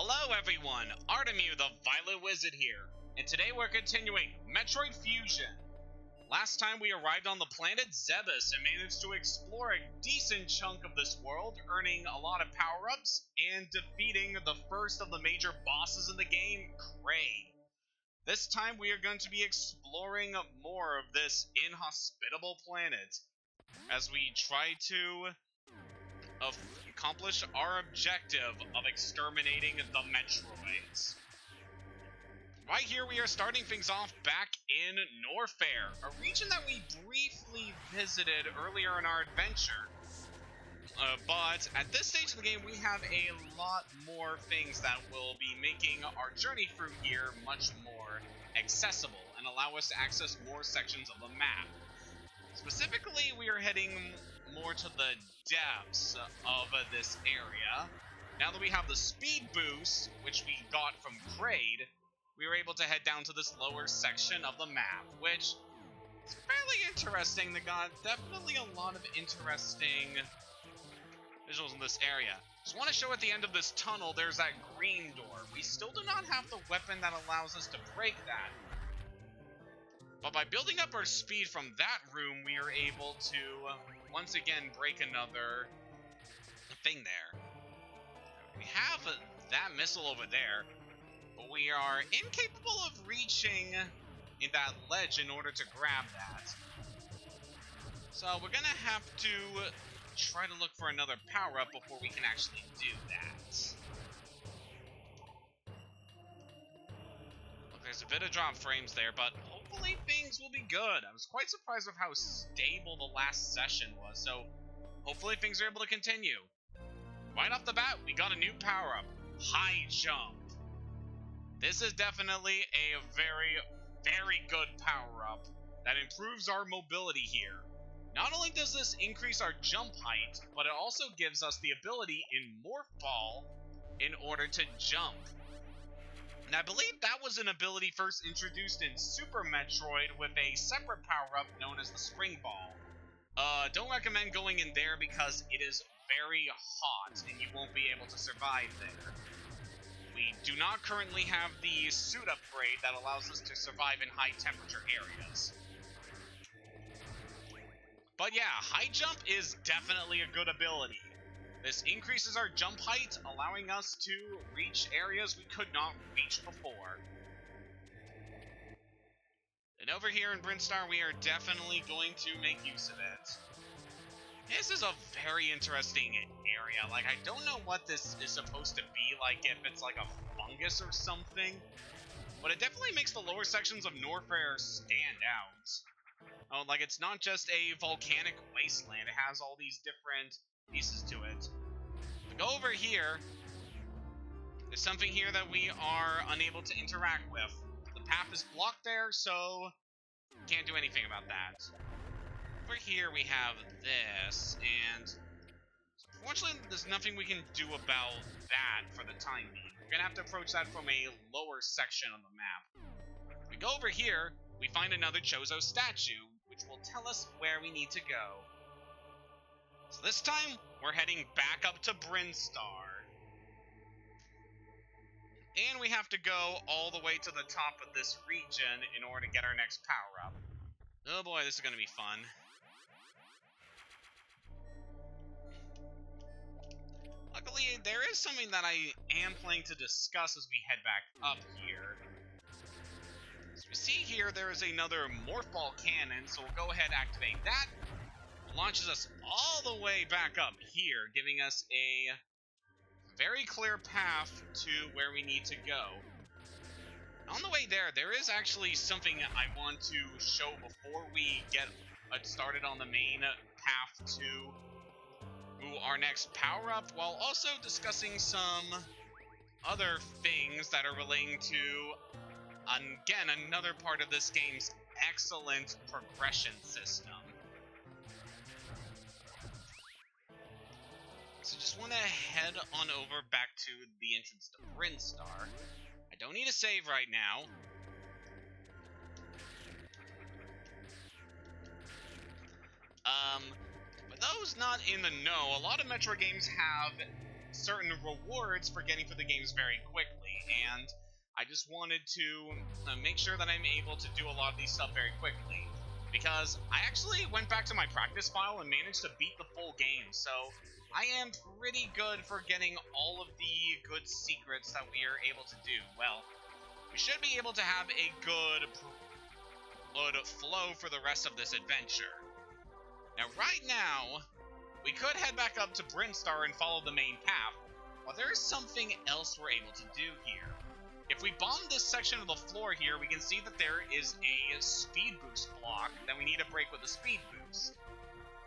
Hello everyone, Artemir the Violet Wizard here, and today we're continuing Metroid Fusion. Last time we arrived on the planet Zebes and managed to explore a decent chunk of this world, earning a lot of power-ups and defeating the first of the major bosses in the game, Kraid. This time we are going to be exploring more of this inhospitable planet as we try to accomplish our objective of exterminating the Metroids. Right here we are starting things off back in Norfair, a region that we briefly visited earlier in our adventure. But at this stage of the game we have a lot more things that will be making our journey through here much more accessible and allow us to access more sections of the map. Specifically, we are heading more to the depths of this area. Now that we have the speed boost, which we got from Kraid, we were able to head down to this lower section of the map, which is fairly interesting. They got definitely a lot of interesting visuals in this area. Just want to show at the end of this tunnel, there's that green door. We still do not have the weapon that allows us to break that. But by building up our speed from that room, we are able to once again break another thing there. We have that missile over there, but we are incapable of reaching in that ledge in order to grab that. So we're gonna have to try to look for another power-up before we can actually do that. There's a bit of drop frames there, but hopefully things will be good. I was quite surprised with how stable the last session was, so hopefully things are able to continue. Right off the bat, we got a new power-up, High Jump. This is definitely a very, very good power-up that improves our mobility here. Not only does this increase our jump height, but it also gives us the ability in Morph Ball in order to jump. And I believe that was an ability first introduced in Super Metroid with a separate power-up known as the Spring Ball. Don't recommend going in there because it is very hot and you won't be able to survive there. We do not currently have the suit upgrade that allows us to survive in high temperature areas. But yeah, High Jump is definitely a good ability. This increases our jump height, allowing us to reach areas we could not reach before. And over here in Brinstar, we are definitely going to make use of it. This is a very interesting area. Like, I don't know what this is supposed to be, like if it's like a fungus or something. But it definitely makes the lower sections of Norfair stand out. Oh, like it's not just a volcanic wasteland, it has all these different pieces to it. We go over here. There's something here that we are unable to interact with. The path is blocked there, so can't do anything about that. Over here we have this, and unfortunately there's nothing we can do about that for the time being. We're gonna have to approach that from a lower section of the map. If we go over here, we find another Chozo statue, which will tell us where we need to go. So this time, we're heading back up to Brinstar. And we have to go all the way to the top of this region in order to get our next power-up. Oh boy, this is going to be fun. Luckily, there is something that I am planning to discuss as we head back up here. As we see here, there is another Morph Ball cannon, so we'll go ahead and activate that. It launches us all the way back up here, giving us a very clear path to where we need to go. On the way there, there is actually something I want to show before we get started on the main path to our next power-up, while also discussing some other things that are relating to, again, another part of this game's excellent progression system. So just want to head on over back to the entrance to Brinstar. I don't need a save right now. For those not in the know, a lot of Metroid games have certain rewards for getting through the games very quickly, and I just wanted to make sure that I'm able to do a lot of these stuff very quickly. Because I actually went back to my practice file and managed to beat the full game, so I am pretty good for getting all of the good secrets that we are able to do. Well, we should be able to have a good flow for the rest of this adventure. Now, right now, we could head back up to Brinstar and follow the main path, but there is something else we're able to do here. If we bomb this section of the floor here, we can see that there is a speed boost block that we need to break with a speed boost.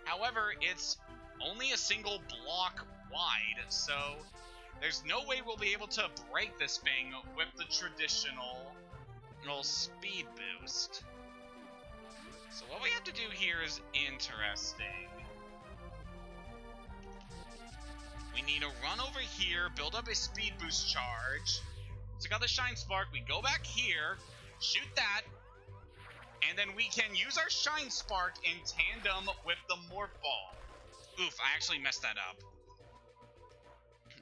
However, it's only a single block wide, so there's no way we'll be able to break this thing with the traditional speed boost. So what we have to do here is interesting. We need to run over here, build up a speed boost charge. So we got the Shine Spark, we go back here, shoot that, and then we can use our Shine Spark in tandem with the Morph Ball. Oof, I actually messed that up.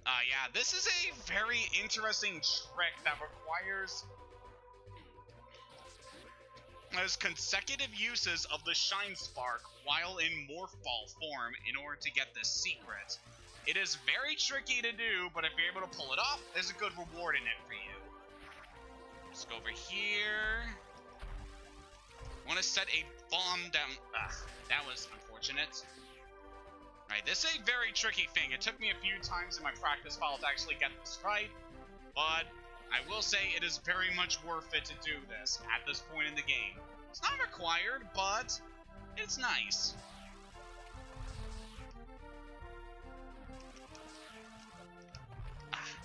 Yeah, this is a very interesting trick that requires consecutive uses of the Shine Spark while in Morph Ball form in order to get this secret. It is very tricky to do, but if you're able to pull it off, there's a good reward in it for you. Let's go over here. I want to set a bomb down. That was unfortunate. Alright, this is a very tricky thing. It took me a few times in my practice file to actually get this right, but I will say it is very much worth it to do this at this point in the game. It's not required, but it's nice.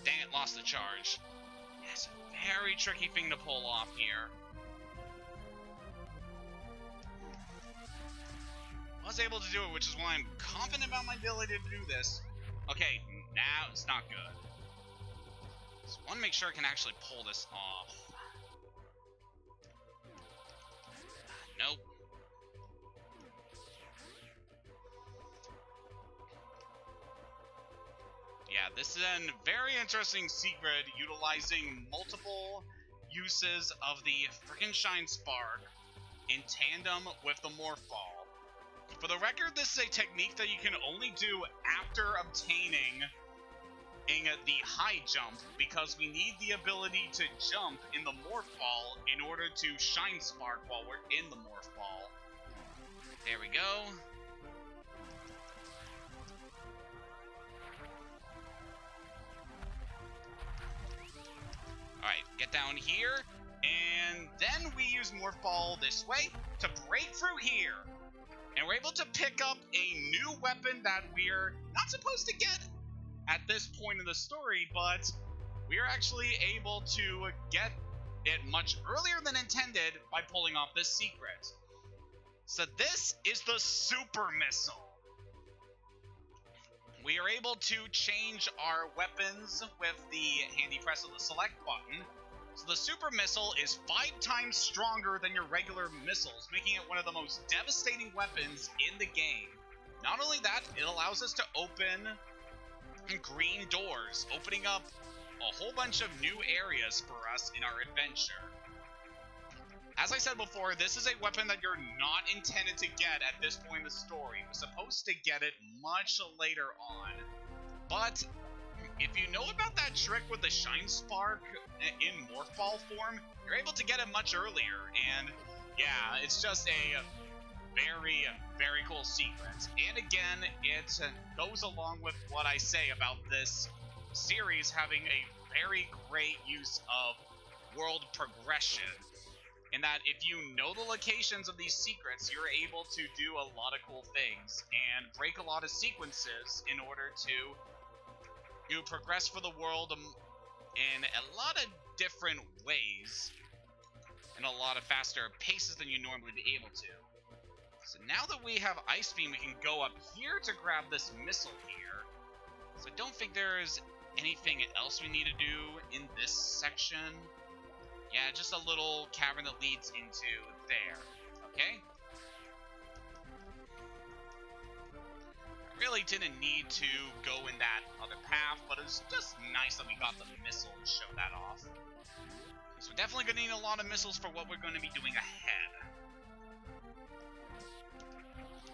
Dang it, lost the charge. That's a very tricky thing to pull off here. I was able to do it, which is why I'm confident about my ability to do this. Okay, now it's not good. So I want to make sure I can actually pull this off. Nope. Yeah, this is a very interesting secret utilizing multiple uses of the frickin' Shine Spark in tandem with the Morph Ball. For the record, this is a technique that you can only do after obtaining the high jump, because we need the ability to jump in the Morph Ball in order to Shine Spark while we're in the Morph Ball. There we go. Alright, get down here, and then we use Morph Ball this way to break through here. And we're able to pick up a new weapon that we're not supposed to get at this point in the story, but we are actually able to get it much earlier than intended by pulling off this secret. So this is the Super Missile. We are able to change our weapons with the handy press of the select button. So the Super Missile is 5 times stronger than your regular missiles, making it one of the most devastating weapons in the game. Not only that, it allows us to open green doors, opening up a whole bunch of new areas for us in our adventure. As I said before, this is a weapon that you're not intended to get at this point in the story. You're supposed to get it much later on. But if you know about that trick with the Shine Spark in Morph Ball form, you're able to get it much earlier. And yeah, it's just a very, very cool secret. And again, it goes along with what I say about this series having a very great use of world progression. In that if you know the locations of these secrets, you're able to do a lot of cool things and break a lot of sequences in order to progress for the world in a lot of different ways, in a lot of faster paces than you normally be able to. So now that we have Ice Beam, we can go up here to grab this missile here. So I don't think there's anything else we need to do in this section. Yeah, just a little cavern that leads into there. Okay? Really didn't need to go in that other path, but it's just nice that we got the missile to show that off. So we're definitely going to need a lot of missiles for what we're going to be doing ahead.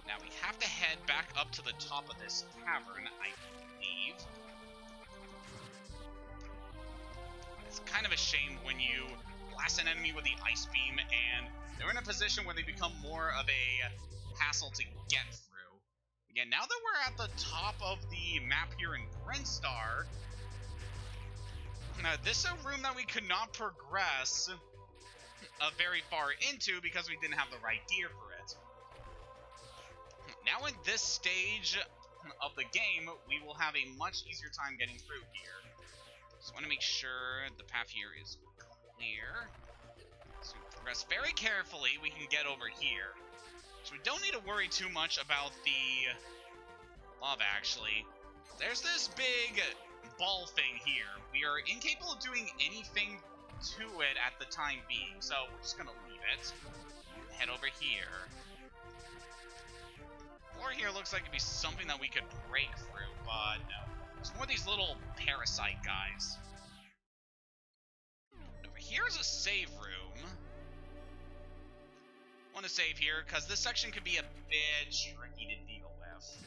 Now we have to head back up to the top of this cavern, I believe. It's kind of a shame when you blast an enemy with the ice beam and they're in a position where they become more of a hassle to get through. Again, now that we're at the top of the map here in Brinstar, this is a room that we could not progress very far into because we didn't have the right gear for it. Now in this stage of the game, we will have a much easier time getting through here. Just want to make sure the path here is clear. So we progress very carefully, we can get over here. So we don't need to worry too much about the lava, actually. There's this big ball thing here. We are incapable of doing anything to it at the time being, so we're just gonna leave it. Head over here. Floor here looks like it'd be something that we could break through, but no. It's more these little parasite guys. Over here is a save room. I want to save here because this section could be a bit tricky to deal with.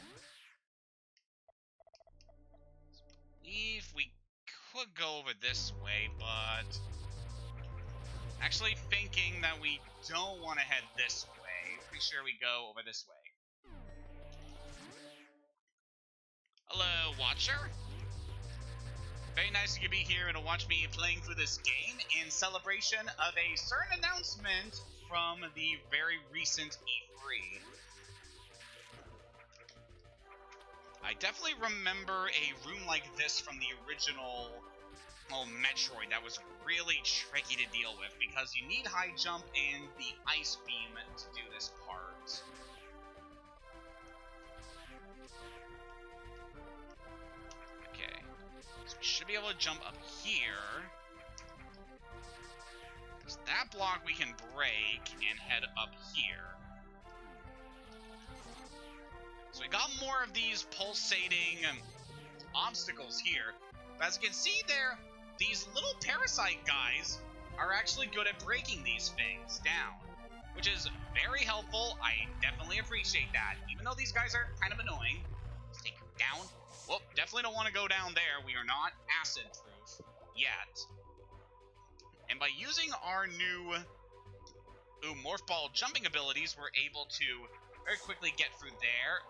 I believe we could go over this way, but actually thinking that we don't want to head this way. Pretty sure we go over this way. Hello, Watcher. Very nice to be here and to watch me playing through this game in celebration of a certain announcement from the very recent E3. I definitely remember a room like this from the original Metroid that was really tricky to deal with because you need high jump and the ice beam to do this part. So we should be able to jump up here. Because that block we can break and head up here. So we got more of these pulsating obstacles here. But as you can see there, these little parasite guys are actually good at breaking these things down. Which is very helpful. I definitely appreciate that. Even though these guys are kind of annoying. Let's take them down. Whoop, definitely don't want to go down there. We are not acid-proof yet. And by using our new Morph Ball jumping abilities, we're able to very quickly get through there.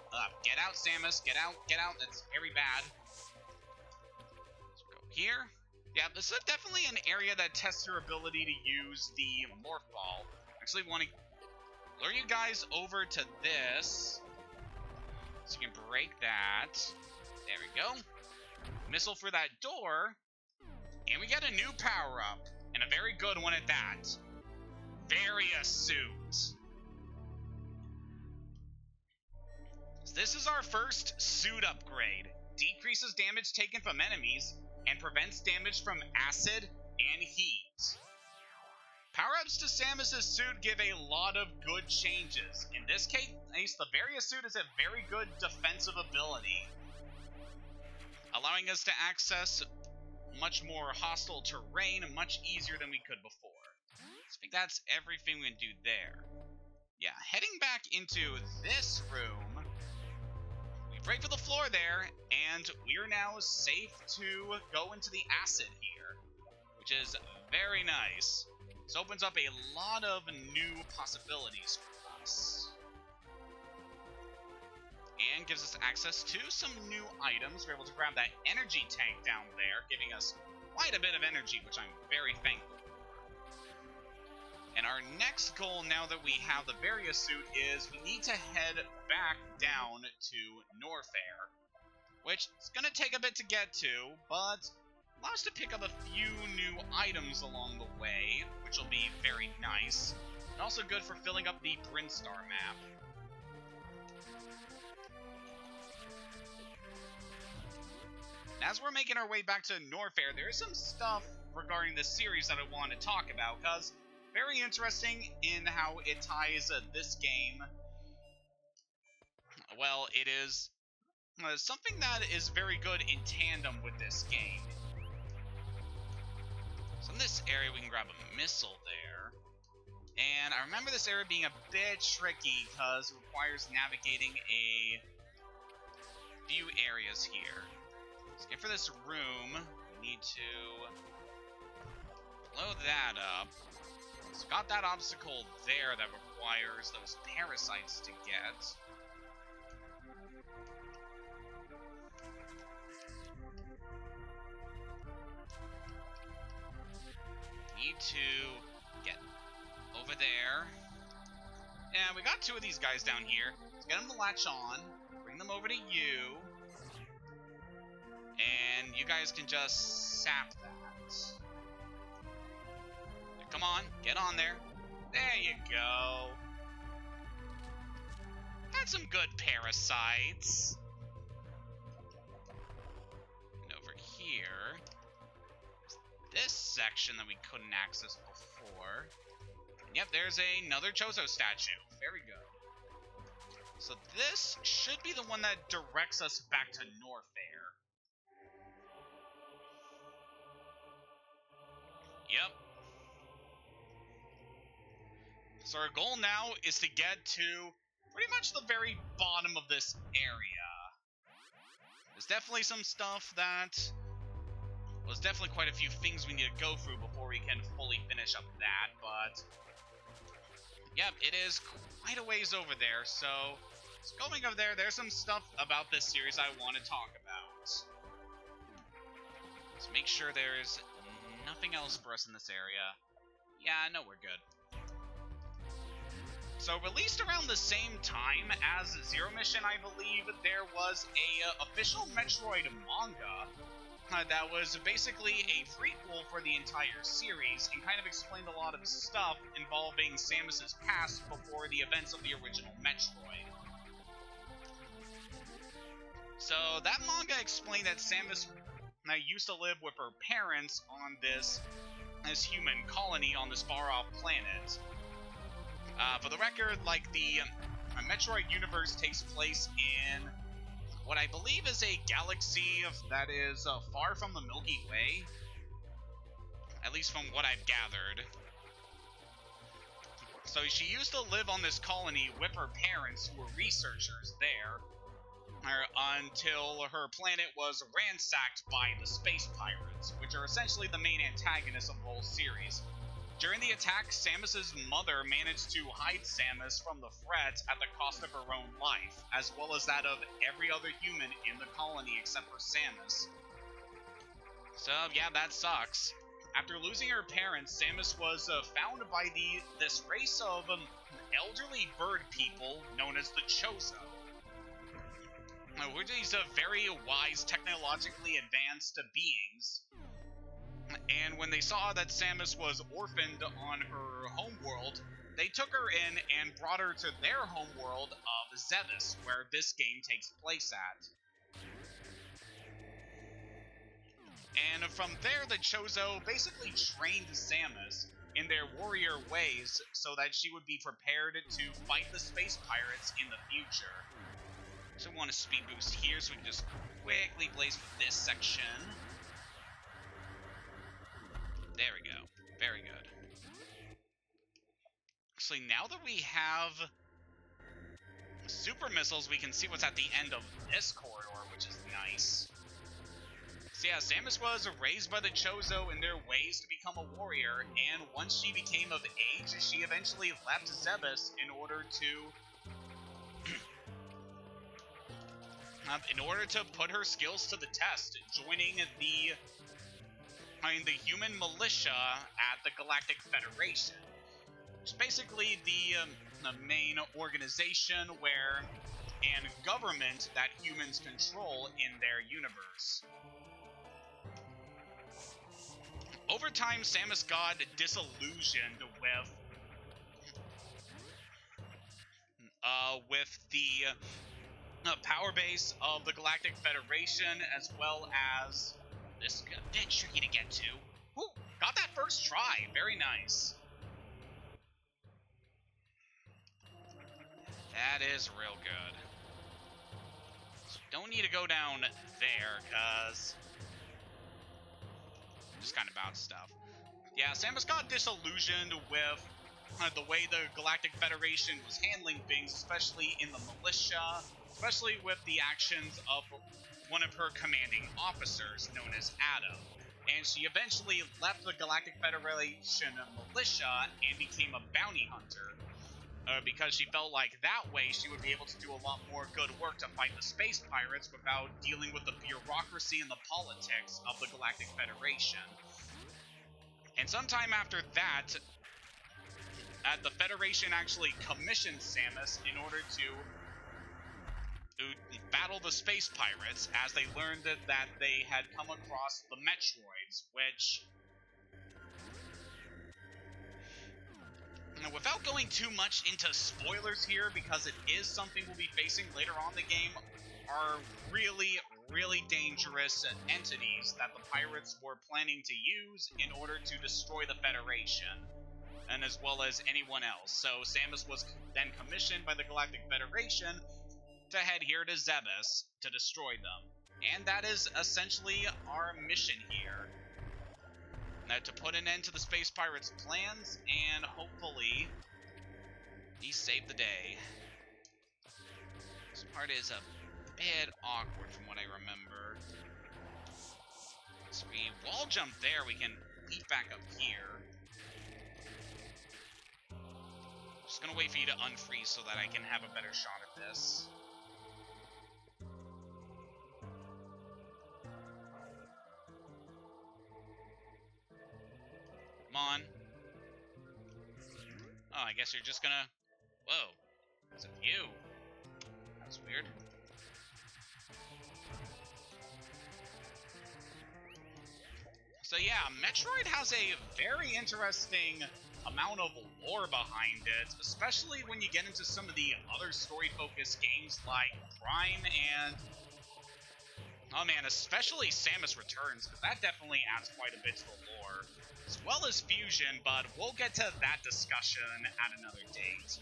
Get out, Samus. Get out, get out. That's very bad. Let's go here. Yeah, this is definitely an area that tests your ability to use the Morph Ball. Actually want to lure you guys over to this. So you can break that. There we go. Missile for that door. And we get a new power-up. And a very good one at that. Varia Suit. This is our first suit upgrade. Decreases damage taken from enemies and prevents damage from acid and heat. Power-ups to Samus' suit give a lot of good changes. In this case, the Varia Suit is a very good defensive ability, allowing us to access much more hostile terrain much easier than we could before. So I think that's everything we can do there. Yeah, heading back into this room, we break through the floor there, and we are now safe to go into the acid here, which is very nice. This opens up a lot of new possibilities for us. And gives us access to some new items. We're able to grab that energy tank down there, giving us quite a bit of energy, which I'm very thankful for. And our next goal, now that we have the Varia Suit, is we need to head back down to Norfair, which is going to take a bit to get to, but allow us to pick up a few new items along the way, which will be very nice, and also good for filling up the Brinstar map. As we're making our way back to Norfair, there is some stuff regarding this series that I want to talk about, because very interesting in how it ties this game. Well, it is something that is very good in tandem with this game. So in this area, we can grab a missile there. And I remember this area being a bit tricky because it requires navigating a few areas here. Let's get for this room. We need to blow that up. So got that obstacle there that requires those parasites to get. Need to get over there. And we got two of these guys down here. Let's get them to latch on. Bring them over to you. And you guys can just sap that. Come on, get on there. There you go. That's some good parasites. And over here, this section that we couldn't access before. Yep, there's another Chozo statue. Very good. So this should be the one that directs us back to Norfair. Yep. So our goal now is to get to pretty much the very bottom of this area. There's definitely some stuff that... Well, there's definitely quite a few things we need to go through before we can fully finish up that, but... Yep, it is quite a ways over there, so... Going over there, there's some stuff about this series I want to talk about. Let's make sure there's nothing else for us in this area. Yeah, no, we're good. So, released around the same time as Zero Mission, I believe, there was a official Metroid manga that was basically a prequel for the entire series and kind of explained a lot of stuff involving Samus's past before the events of the original Metroid. So, that manga explained that Samus used to live with her parents on this human colony on this far-off planet. For the record, like, the Metroid universe takes place in what I believe is a galaxy that is far from the Milky Way. At least from what I've gathered. So she used to live on this colony with her parents, who were researchers there, until her planet was ransacked by the space pirates, which are essentially the main antagonists of the whole series. During the attack, Samus's mother managed to hide Samus from the threat at the cost of her own life, as well as that of every other human in the colony except for Samus. So, yeah, that sucks. After losing her parents, Samus was found by this race of elderly bird people known as the Chozo. We're these very wise, technologically advanced beings. And when they saw that Samus was orphaned on her homeworld, they took her in and brought her to their homeworld of Zebes, where this game takes place at. And from there, the Chozo basically trained Samus in their warrior ways so that she would be prepared to fight the space pirates in the future. So we want a speed boost here so we can just quickly blaze through this section. There we go. Very good. Actually, now that we have super missiles, we can see what's at the end of this corridor, which is nice. So yeah, Samus was raised by the Chozo in their ways to become a warrior, and once she became of age, she eventually left Zebes in order to put her skills to the test, joining the human militia at the Galactic Federation, which is basically the main organization and government that humans control in their universe. Over time, Samus got disillusioned with the power base of the Galactic Federation, as well as this is a bit tricky to get to. Ooh, got that first try. Very nice. That is real good. Don't need to go down there, because just kind of about stuff. Yeah, Samus got disillusioned with the way the Galactic Federation was handling things, especially in the militia, especially with the actions of one of her commanding officers, known as Adam. And she eventually left the Galactic Federation militia and became a bounty hunter, because she felt like that way she would be able to do a lot more good work to fight the space pirates without dealing with the bureaucracy and the politics of the Galactic Federation. And sometime after that, the Federation actually commissioned Samus in order to battle the space pirates, as they learned that they had come across the Metroids, which, without going too much into spoilers here, because it is something we'll be facing later on in the game, are really, really dangerous entities that the pirates were planning to use in order to destroy the Federation, and as well as anyone else. So Samus was then commissioned by the Galactic Federation to head here to Zebes to destroy them. And that is essentially our mission here. To put an end to the space pirates' plans, and hopefully he saved the day. This part is a bit awkward from what I remember. So we wall jump there, we can leap back up here. Just gonna wait for you to unfreeze so that I can have a better shot at this. Come on. Oh, I guess you're just gonna... Whoa. It's a view. That's weird. So yeah, Metroid has a very interesting amount of lore behind it, especially when you get into some of the other story-focused games like Prime and... Oh man, especially Samus Returns, because that definitely adds quite a bit to the lore, as well as Fusion, but we'll get to that discussion at another date.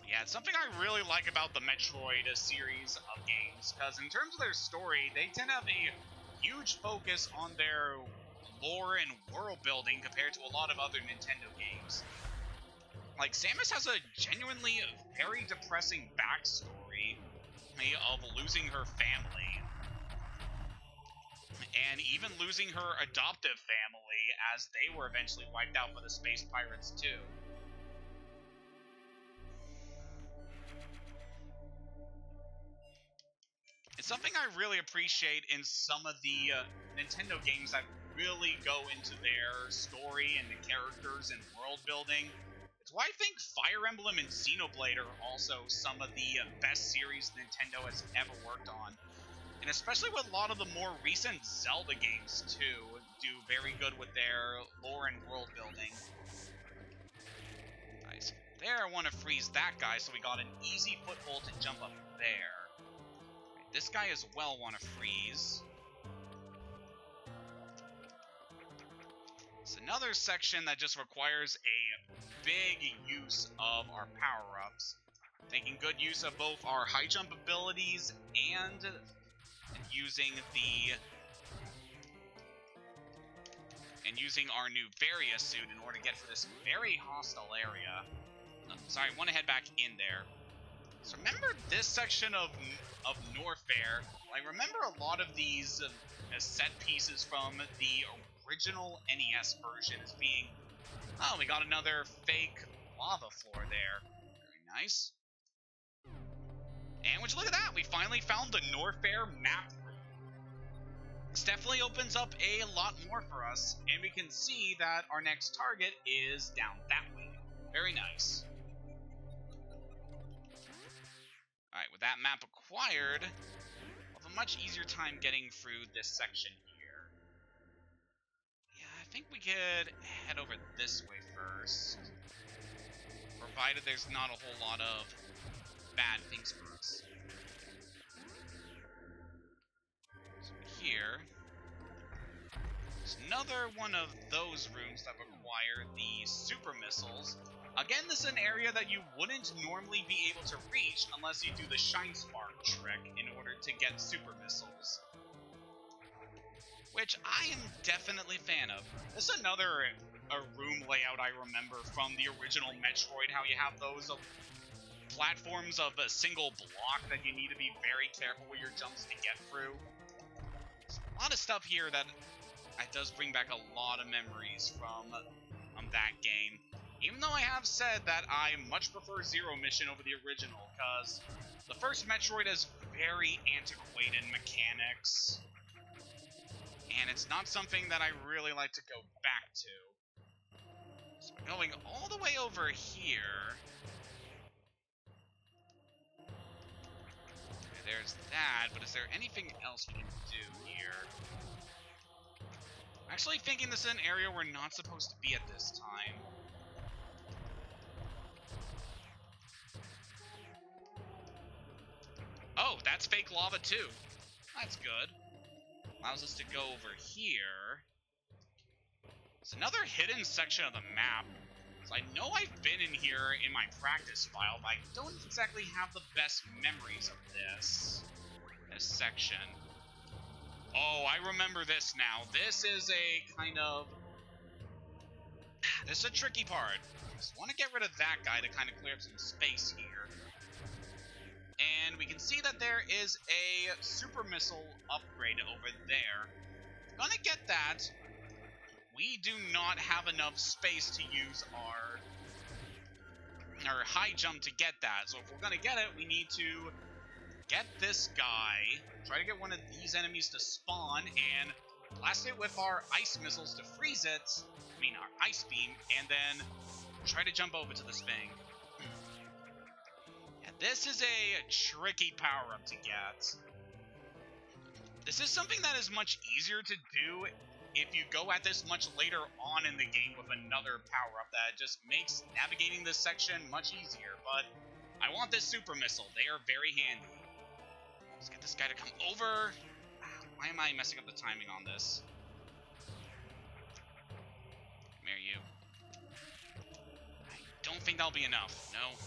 Yeah, it's something I really like about the Metroid series of games, because in terms of their story, they tend to have a huge focus on their lore and world building compared to a lot of other Nintendo games. Like, Samus has a genuinely very depressing backstory of losing her family, and even losing her adoptive family, as they were eventually wiped out by the space pirates too. It's something I really appreciate in some of the Nintendo games that really go into their story and the characters and world building. It's why I think Fire Emblem and Xenoblade are also some of the best series Nintendo has ever worked on. And especially with a lot of the more recent Zelda games, too, do very good with their lore and world building. Nice. There, I want to freeze that guy, so we got an easy foothold to jump up there. Right, this guy as well want to freeze. It's another section that just requires a big use of our power-ups, making good use of both our high jump abilities and using our new Varia suit in order to get for this very hostile area. Oh, sorry, I want to head back in there. So remember this section of Norfair? I remember a lot of these set pieces from the original NES version as being... Oh, we got another fake lava floor there. Very nice. And would you look at that? We finally found the Norfair map room. This definitely opens up a lot more for us, and we can see that our next target is down that way. Very nice. Alright, with that map acquired, we'll have a much easier time getting through this section here. Yeah, I think we could head over this way first, provided there's not a whole lot of bad things for us. So here, there's another one of those rooms that require the super missiles, Again, this is an area that you wouldn't normally be able to reach unless you do the Shine Spark trick in order to get super missiles. Which I am definitely a fan of. This is another room layout I remember from the original Metroid, how you have those platforms of a single block that you need to be very careful with your jumps to get through. There's a lot of stuff here that does bring back a lot of memories from that game. Even though I have said that I much prefer Zero Mission over the original, because the first Metroid has very antiquated mechanics, and it's not something that I really like to go back to. So we're going all the way over here. Okay, there's that, but is there anything else we can do here? I'm actually thinking this is an area we're not supposed to be at this time. Oh, that's fake lava too. That's good. Allows us to go over here. It's another hidden section of the map. So I know I've been in here in my practice file, but I don't exactly have the best memories of this section. Oh, I remember this now. This is a kind of... This is a tricky part. Just want to get rid of that guy to kind of clear up some space here. And we can see that there is a super missile upgrade over there. Gonna get that. We do not have enough space to use our high jump to get that. So if we're gonna get it, we need to get this guy, try to get one of these enemies to spawn, and blast it with our ice missiles to freeze it. I mean, our ice beam, and then try to jump over to this thing. And this is a tricky power-up to get. This is something that is much easier to do if you go at this much later on in the game with another power-up that just makes navigating this section much easier. But I want this super missile. They are very handy. Let's get this guy to come over. Why am I messing up the timing on this? Come here, you. I don't think that'll be enough. No.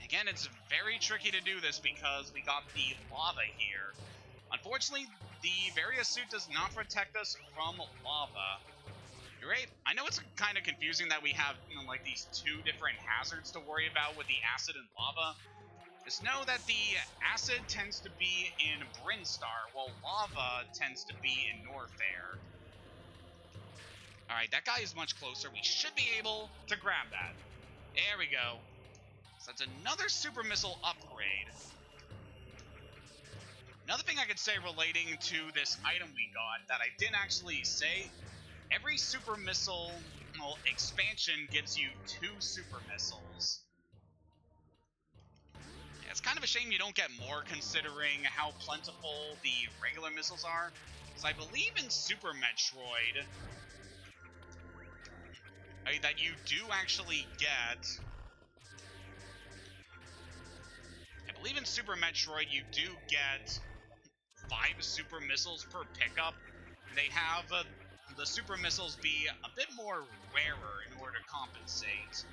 Again, it's very tricky to do this because we got the lava here. Unfortunately, the Varia suit does not protect us from lava. You're right. I know it's kind of confusing that we have, you know, like these two different hazards to worry about with the acid and lava. Just know that the acid tends to be in Brinstar, while lava tends to be in Norfair. Alright, that guy is much closer. We should be able to grab that. There we go. So that's another super missile upgrade. Another thing I could say relating to this item we got that I didn't actually say, every super missile expansion gives you 2 super missiles. Yeah, it's kind of a shame you don't get more considering how plentiful the regular missiles are. Because I believe in Super Metroid that you do actually get... I believe in Super Metroid you do get 5 super missiles per pickup. They have the super missiles be a bit more rarer in order to compensate.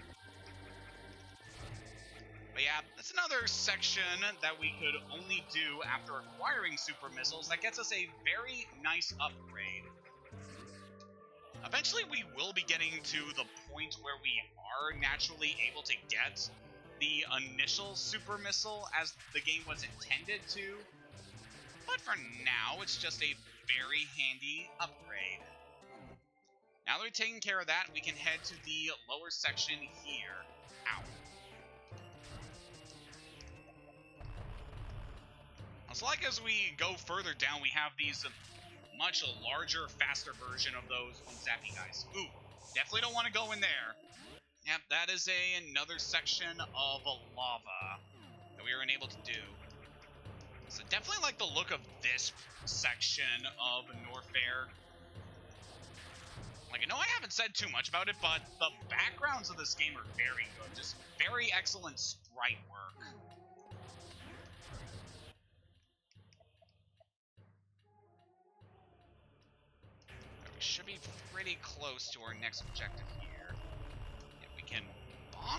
But yeah, that's another section that we could only do after acquiring super missiles that gets us a very nice upgrade. Eventually we will be getting to the point where we are naturally able to get the initial super missile as the game was intended to. But for now, it's just a very handy upgrade. Now that we've taken care of that, we can head to the lower section here. Ow. So like as we go further down, we have these much larger, faster version of those zappy guys. Ooh, definitely don't want to go in there. Yep, that is another section of lava that we were unable to do. So definitely like the look of this section of Norfair. Like, I know I haven't said too much about it, but the backgrounds of this game are very good. Just very excellent sprite work. We should be pretty close to our next objective here. Yeah, we can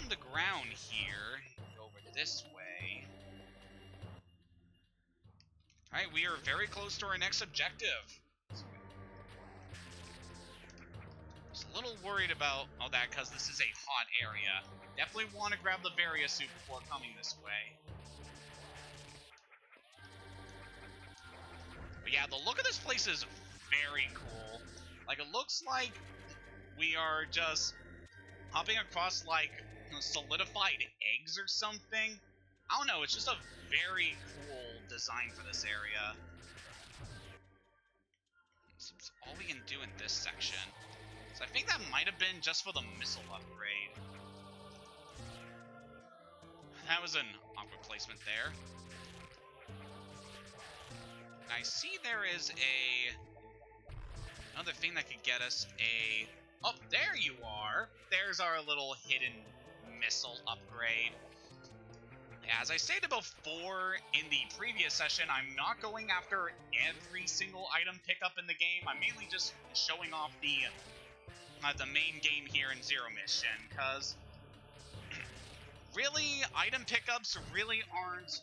the ground here. Go over this way. Alright, we are very close to our next objective. Just a little worried about all that because this is a hot area. Definitely want to grab the Varia suit before coming this way. But yeah, the look of this place is very cool. Like, it looks like we are just hopping across, like, solidified eggs or something. I don't know, it's just a very cool design for this area. Seems all we can do in this section. So I think that might have been just for the missile upgrade. That was an awkward placement there. I see there is another thing that could get us a... Oh, there you are! There's our little hidden missile upgrade. As I stated before in the previous session, I'm not going after every single item pickup in the game. I'm mainly just showing off the main game here in Zero Mission, because really, item pickups really aren't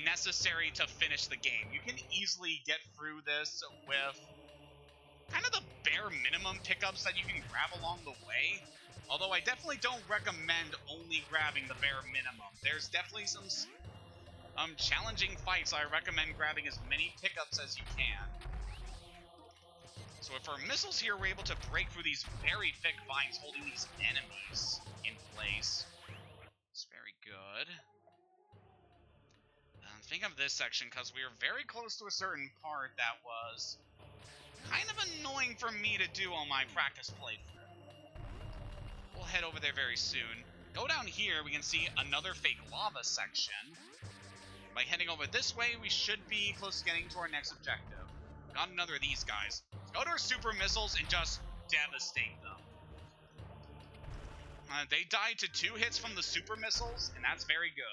necessary to finish the game. You can easily get through this with kind of the bare minimum pickups that you can grab along the way. Although I definitely don't recommend only grabbing the bare minimum. There's definitely some challenging fights. I recommend grabbing as many pickups as you can. So with our missiles here, we're able to break through these very thick vines holding these enemies in place. It's very good. Think of this section, because we are very close to a certain part that was kind of annoying for me to do on my practice playthrough. We'll head over there very soon. Go down here, we can see another fake lava section. By heading over this way, we should be close to getting to our next objective. Got another of these guys. Let's go to our super missiles and just devastate them. They died to 2 hits from the super missiles, and that's very good.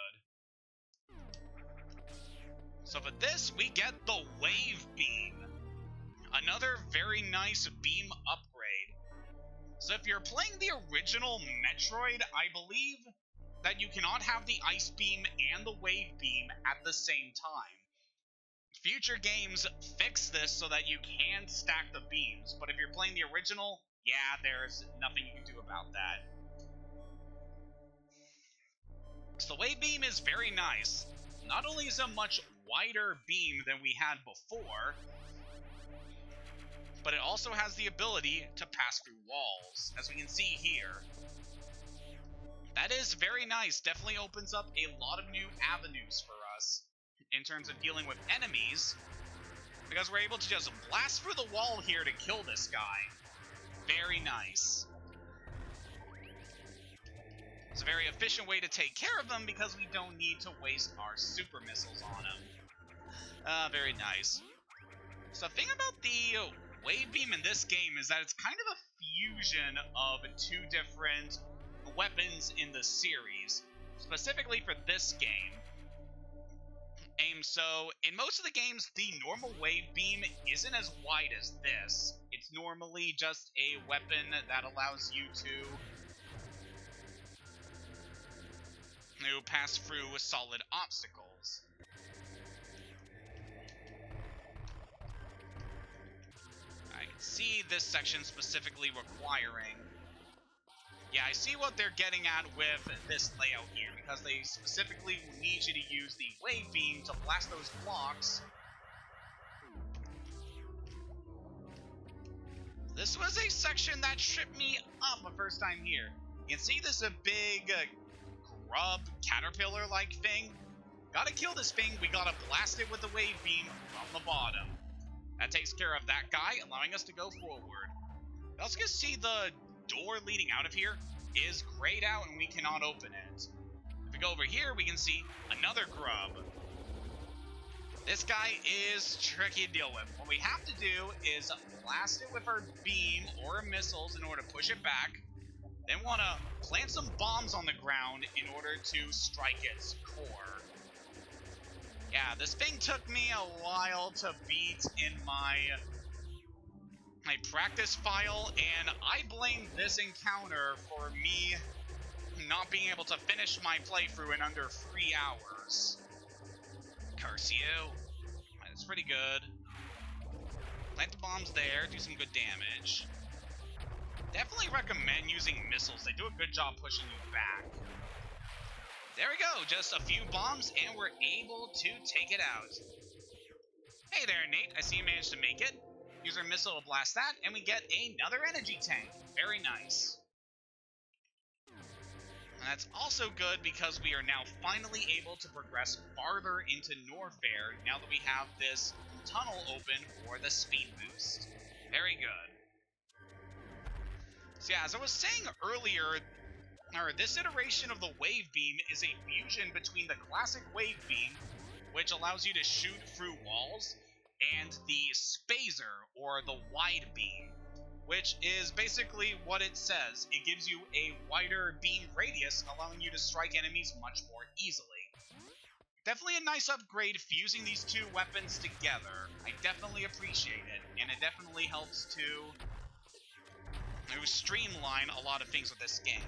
So for this, we get the Wave Beam. Another very nice beam upgrade. So if you're playing the original Metroid, I believe that you cannot have the Ice Beam and the Wave Beam at the same time. Future games fix this so that you can stack the beams, but if you're playing the original, yeah, there's nothing you can do about that. So the Wave Beam is very nice. Not only is it a much wider beam than we had before, but it also has the ability to pass through walls, as we can see here. That is very nice. Definitely opens up a lot of new avenues for us in terms of dealing with enemies, because we're able to just blast through the wall here to kill this guy. Very nice. It's a very efficient way to take care of them because we don't need to waste our super missiles on them. Very nice. So the thing about the Wave Beam in this game is that it's kind of a fusion of 2 different weapons in the series, specifically for this game. So in most of the games, the normal Wave Beam isn't as wide as this. It's normally just a weapon that allows you to pass through solid obstacles. I can see this section specifically requiring... Yeah, I see what they're getting at with this layout here, because they specifically need you to use the Wave Beam to blast those blocks. This was a section that tripped me up the first time here. You can see this is a big grub caterpillar-like thing. Gotta kill this thing, we gotta blast it with the Wave Beam from the bottom. That takes care of that guy, allowing us to go forward. Also gonna see the door leading out of here is grayed out and we cannot open it. If we go over here, we can see another grub. This guy is tricky to deal with. What we have to do is blast it with our beam or missiles in order to push it back. Then want to plant some bombs on the ground in order to strike its core. Yeah, this thing took me a while to beat in my practice file, and I blame this encounter for me not being able to finish my playthrough in under 3 hours. Curse you. That's pretty good. Plant the bombs there, do some good damage. Definitely recommend using missiles. They do a good job pushing you back. There we go, just a few bombs and we're able to take it out. Hey there, Nate. I see you managed to make it. Use our missile to blast that, and we get another energy tank. Very nice. And that's also good because we are now finally able to progress farther into Norfair now that we have this tunnel open for the speed boost. Very good. So yeah, as I was saying earlier, this iteration of the Wave Beam is a fusion between the classic Wave Beam, which allows you to shoot through walls, and the Spazer, or the Wide Beam, which is basically what it says. It gives you a wider beam radius, allowing you to strike enemies much more easily. Definitely a nice upgrade fusing these two weapons together. I definitely appreciate it, and it definitely helps to streamline a lot of things with this game.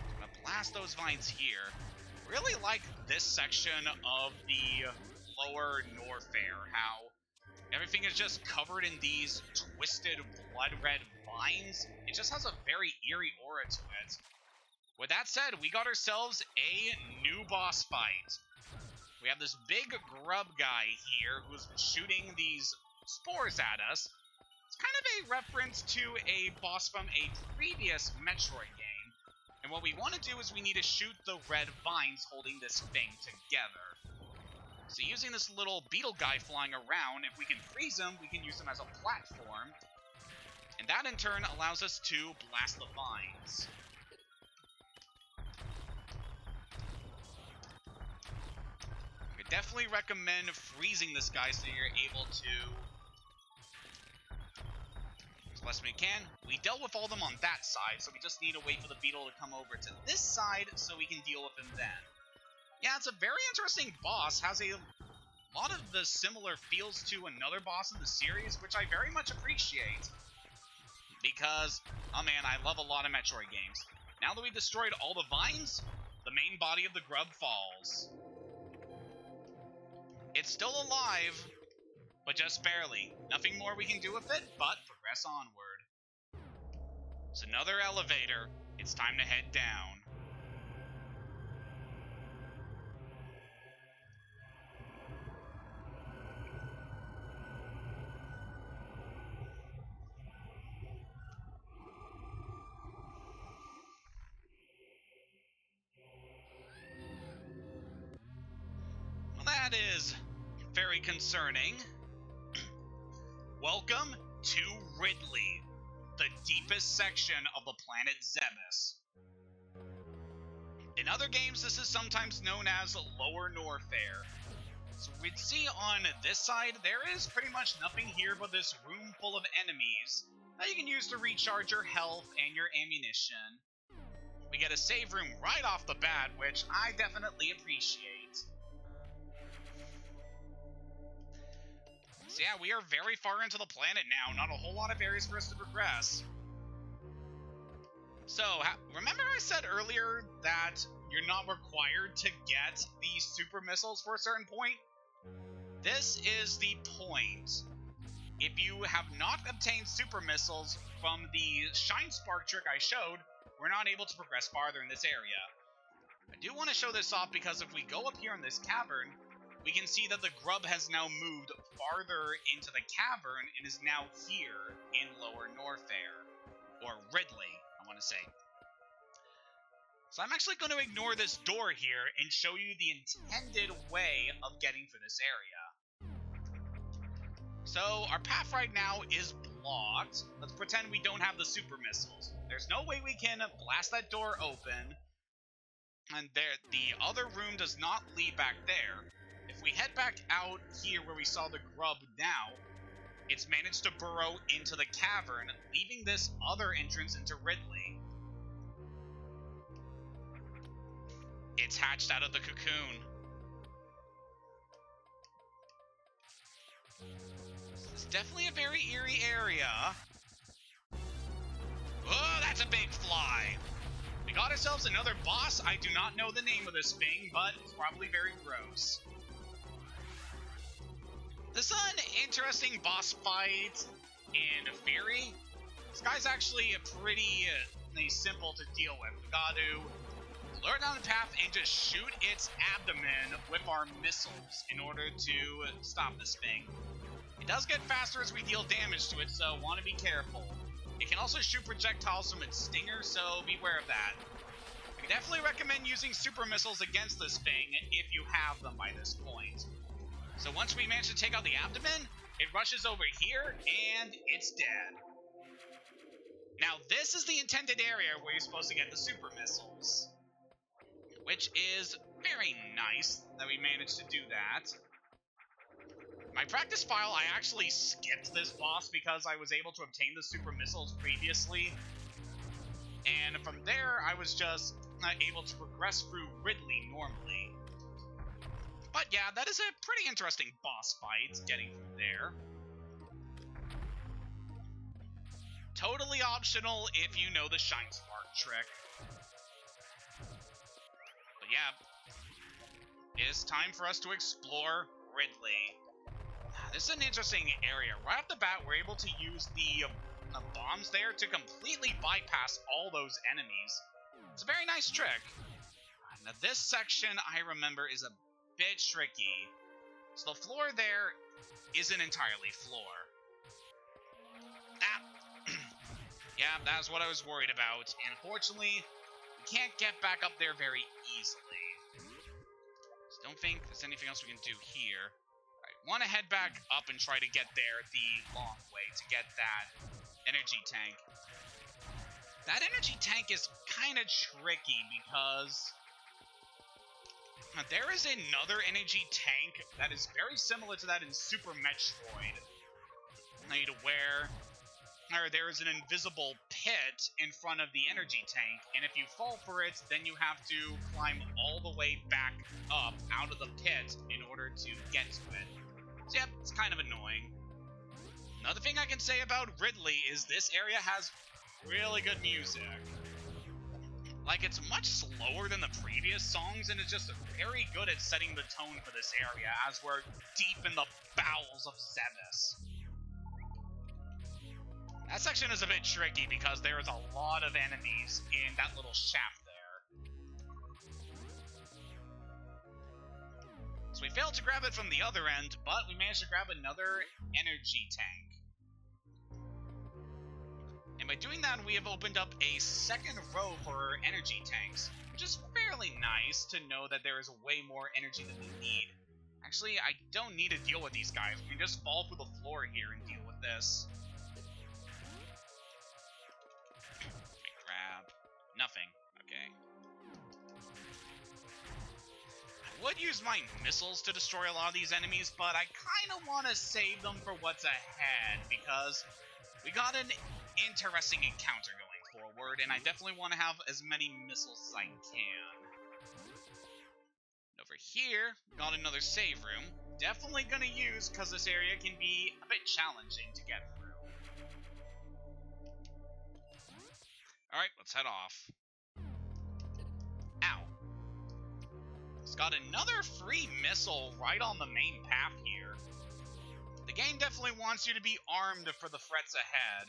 I'm gonna blast those vines here. Really like this section of the lower Norfair, how everything is just covered in these twisted blood red vines. It just has a very eerie aura to it. With that said, we got ourselves a new boss fight. We have this big grub guy here who's shooting these spores at us. It's kind of a reference to a boss from a previous Metroid game. And what we want to do is we need to shoot the red vines holding this thing together. So using this little beetle guy flying around, if we can freeze him, we can use him as a platform. And that in turn allows us to blast the vines. I could definitely recommend freezing this guy so you're able to, as best we can. We dealt with all of them on that side, so we just need to wait for the beetle to come over to this side so we can deal with him then. Yeah, it's a very interesting boss. Has a lot of the similar feels to another boss in the series, which I very much appreciate. Because, oh man, I love a lot of Metroid games. Now that we destroyed all the vines, the main body of the grub falls. It's still alive, but just barely. Nothing more we can do with it, but progress onward. It's another elevator. It's time to head down. That is very concerning. Welcome to Ridley, the deepest section of the planet Zebes. In other games, this is sometimes known as Lower Norfair. So we'd see on this side, there is pretty much nothing here but this room full of enemies that you can use to recharge your health and your ammunition. We get a save room right off the bat, which I definitely appreciate. So yeah, we are very far into the planet now, not a whole lot of areas for us to progress. So, remember I said earlier that you're not required to get these super missiles for a certain point? This is the point. If you have not obtained super missiles from the Shine Spark trick I showed, we're not able to progress farther in this area. I do want to show this off because if we go up here in this cavern, we can see that the grub has now moved farther into the cavern and is now here in Lower Norfair. Or Ridley, I want to say. So I'm actually going to ignore this door here and show you the intended way of getting through this area. So our path right now is blocked. Let's pretend we don't have the super missiles. There's no way we can blast that door open. And there, the other room does not lead back there. If we head back out here where we saw the grub now, it's managed to burrow into the cavern, leaving this other entrance into Ridley. It's hatched out of the cocoon. It's definitely a very eerie area. Oh, that's a big fly. We we got ourselves another boss. I do not know the name of this thing, but it's probably very gross. This is an interesting boss fight in theory. This guy's actually pretty simple to deal with. We got to lure down the path and just shoot its abdomen with our missiles in order to stop this thing. It does get faster as we deal damage to it, so want to be careful. It can also shoot projectiles from its stinger, so beware of that. I definitely recommend using super missiles against this thing if you have them by this point. So once we manage to take out the abdomen, it rushes over here, and it's dead. Now this is the intended area where you're supposed to get the super missiles, which is very nice that we managed to do that. My practice file, I actually skipped this boss because I was able to obtain the super missiles previously, and from there I was just able to progress through Ridley normally. But yeah, that is a pretty interesting boss fight, getting through there. Totally optional if you know the Shine Spark trick. But yeah, it is time for us to explore Ridley. This is an interesting area. Right off the bat, we're able to use the bombs there to completely bypass all those enemies. It's a very nice trick. Now this section, I remember, is a bit tricky. So the floor there isn't entirely floor. Yeah, that's what I was worried about. And unfortunately, we can't get back up there very easily. So don't think there's anything else we can do here. Alright, want to head back up and try to get there the long way to get that energy tank. That energy tank is kind of tricky because there is another energy tank that is very similar to that in Super Metroid. Where there is an invisible pit in front of the energy tank, and if you fall for it, then you have to climb all the way back up out of the pit in order to get to it. So yep, it's kind of annoying. Another thing I can say about Ridley is this area has really good music. Like, it's much slower than the previous songs, and it's just very good at setting the tone for this area as we're deep in the bowels of Zebes. That section is a bit tricky because there is a lot of enemies in that little shaft there. So we failed to grab it from the other end, but we managed to grab another energy tank. And by doing that, we have opened up a second row for energy tanks, which is fairly nice to know that there is way more energy than we need. Actually, I don't need to deal with these guys. We can just fall through the floor here and deal with this. Grab nothing. Okay. I would use my missiles to destroy a lot of these enemies, but I kind of want to save them for what's ahead because we got an interesting encounter going forward, and I definitely want to have as many missiles as I can. Over here, got another save room. Definitely gonna use because this area can be a bit challenging to get through. Alright, let's head off. Ow. It's got another free missile right on the main path here. The game definitely wants you to be armed for the threats ahead.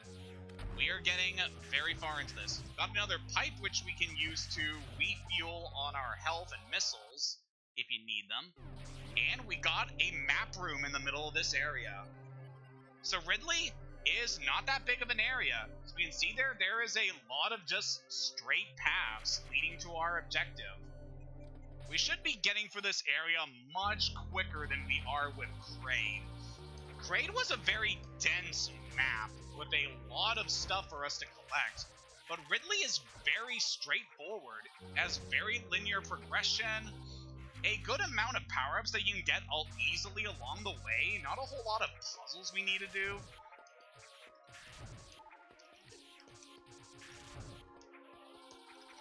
We are getting very far into this. Got another pipe which we can use to refuel on our health and missiles if you need them. And we got a map room in the middle of this area. So Ridley is not that big of an area. As we can see there is a lot of just straight paths leading to our objective. We should be getting through this area much quicker than we are with Kraid. Kraid was a very dense map with a lot of stuff for us to collect, but Ridley is very straightforward, has very linear progression, a good amount of power-ups that you can get all easily along the way, not a whole lot of puzzles we need to do.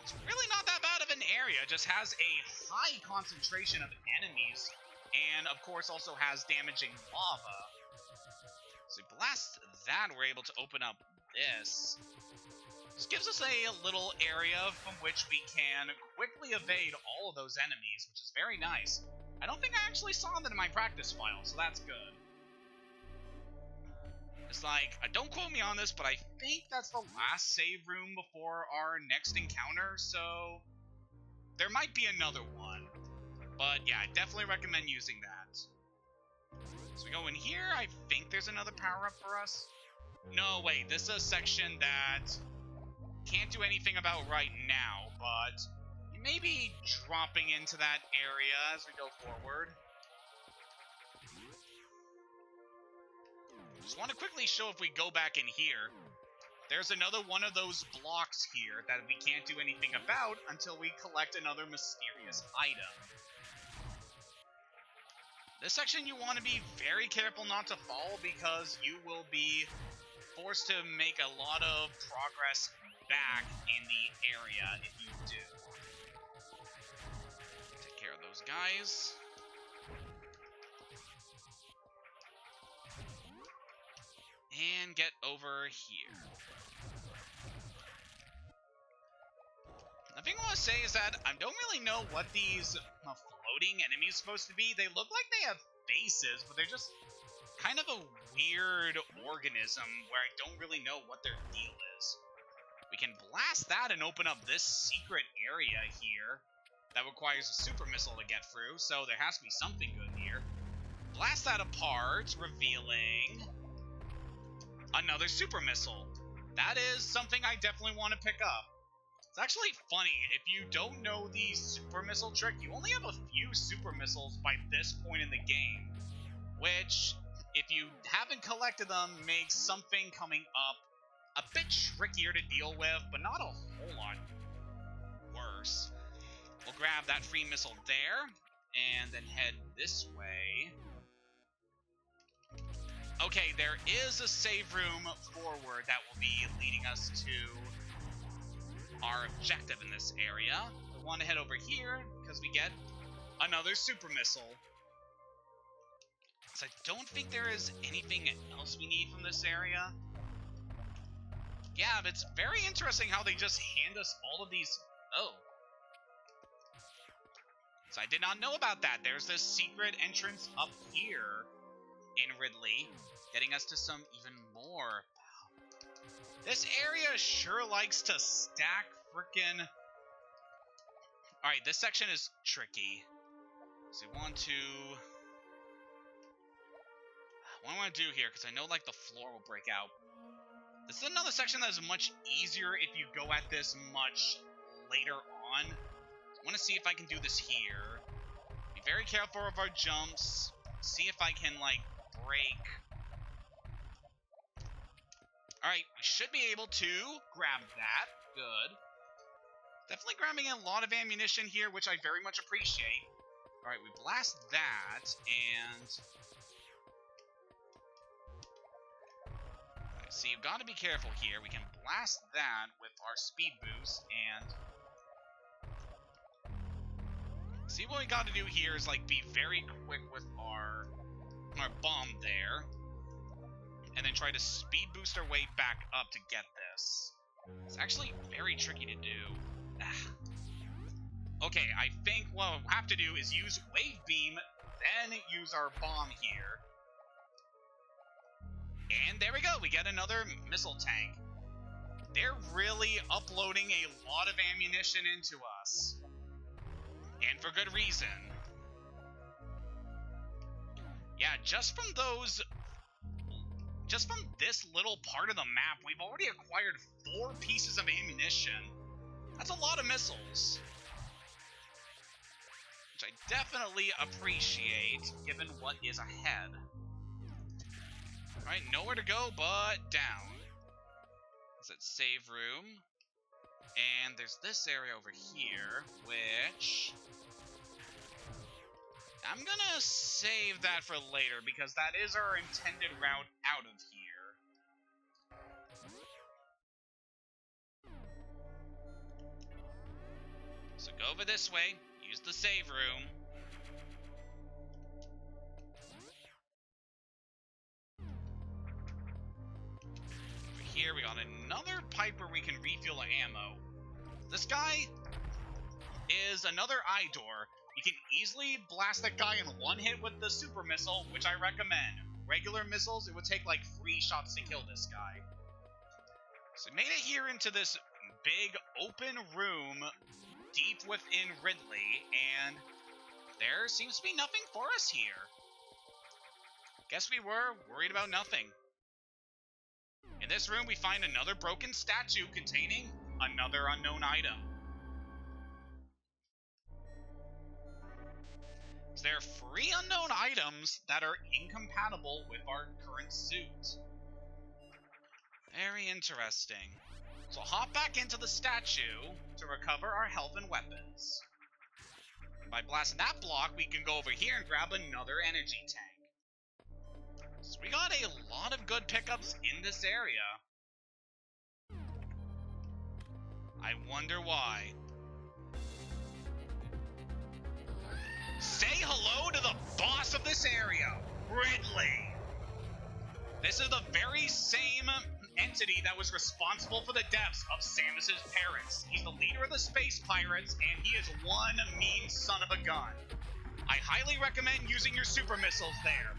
It's really not that bad of an area, just has a high concentration of enemies, and of course also has damaging lava. So we blast that, we're able to open up this. This gives us a little area from which we can quickly evade all of those enemies, which is very nice. I don't think I actually saw that in my practice file, so that's good. It's like, don't quote me on this, but I think that's the last save room before our next encounter, so there might be another one. But yeah, I definitely recommend using that. So we go in here, I think there's another power-up for us. No, wait, this is a section that can't do anything about right now, but you may be dropping into that area as we go forward. Just want to quickly show if we go back in here, there's another one of those blocks here that we can't do anything about until we collect another mysterious item. This section you want to be very careful not to fall because you will be forced to make a lot of progress back in the area if you do. Take care of those guys. And get over here. The thing I want to say is that I don't really know what these floating enemies are supposed to be. They look like they have faces, but they're just kind of a weird organism where I don't really know what their deal is. We can blast that and open up this secret area here that requires a super missile to get through, so there has to be something good here. Blast that apart, revealing another super missile. That is something I definitely want to pick up. It's actually funny, if you don't know the super missile trick, you only have a few super missiles by this point in the game, which, if you haven't collected them, makes something coming up a bit trickier to deal with, but not a whole lot worse. We'll grab that free missile there, and then head this way. Okay, there is a save room forward that will be leading us to our objective in this area. We want to head over here because we get another super missile. So I don't think there is anything else we need from this area. Yeah, but it's very interesting how they just hand us all of these. Oh. So I did not know about that. There's this secret entrance up here in Ridley, getting us to some even more. This area sure likes to stack frickin'. Alright, this section is tricky. So we want to. What I want to do here, because I know like the floor will break out. This is another section that is much easier if you go at this much later on. I want to see if I can do this here. Be very careful of our jumps. See if I can like break. Alright, we should be able to grab that. Good. Definitely grabbing a lot of ammunition here, which I very much appreciate. Alright, we blast that, and see, you've got to be careful here. We can blast that with our speed boost, and see, what we got to do here is like be very quick with our bomb there, and then try to speed boost our way back up to get this. It's actually very tricky to do. Okay, I think what we'll have to do is use Wave Beam, then use our bomb here. And there we go, we get another missile tank. They're really uploading a lot of ammunition into us. And for good reason. Yeah, just from this little part of the map, we've already acquired 4 pieces of ammunition. That's a lot of missiles. Which I definitely appreciate, given what is ahead. Alright, nowhere to go but down. Is it save room? And there's this area over here, which I'm gonna save that for later, because that is our intended route out of here. So go over this way, use the save room. Over here we got another pipe where we can refuel this guy is another eye door. You can easily blast that guy in one hit with the super missile, which I recommend. Regular missiles, it would take like 3 shots to kill this guy. So we made it here into this big open room deep within Ridley, and there seems to be nothing for us here. Guess we were worried about nothing. In this room, we find another broken statue containing another unknown item. So there are 3 unknown items that are incompatible with our current suit. Very interesting. So hop back into the statue to recover our health and weapons. And by blasting that block, we can go over here and grab another energy tank. So we got a lot of good pickups in this area. I wonder why. Say hello to the boss of this area, Ridley. This is the very same entity that was responsible for the deaths of Samus's parents. He's the leader of the space pirates, and he is one mean son of a gun. I highly recommend using your super missiles there.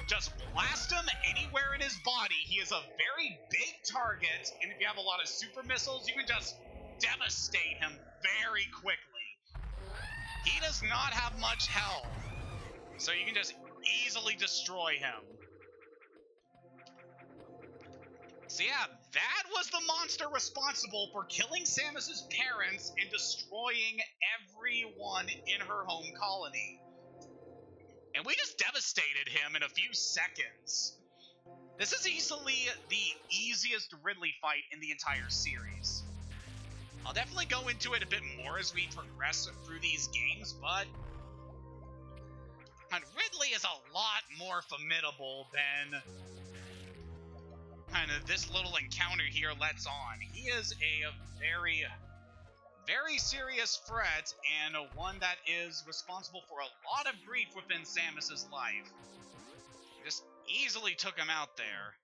Just blast him anywhere in his body. He is a very big target, and if you have a lot of super missiles, you can just devastate him very quickly. He does not have much health, so you can just easily destroy him. So yeah, that was the monster responsible for killing Samus's parents and destroying everyone in her home colony. And we just devastated him in a few seconds. This is easily the easiest Ridley fight in the entire series. I'll definitely go into it a bit more as we progress through these games, but Ridley is a lot more formidable than kind of this little encounter here lets on. He is a very, very serious threat, and one that is responsible for a lot of grief within Samus's life. Just easily took him out there.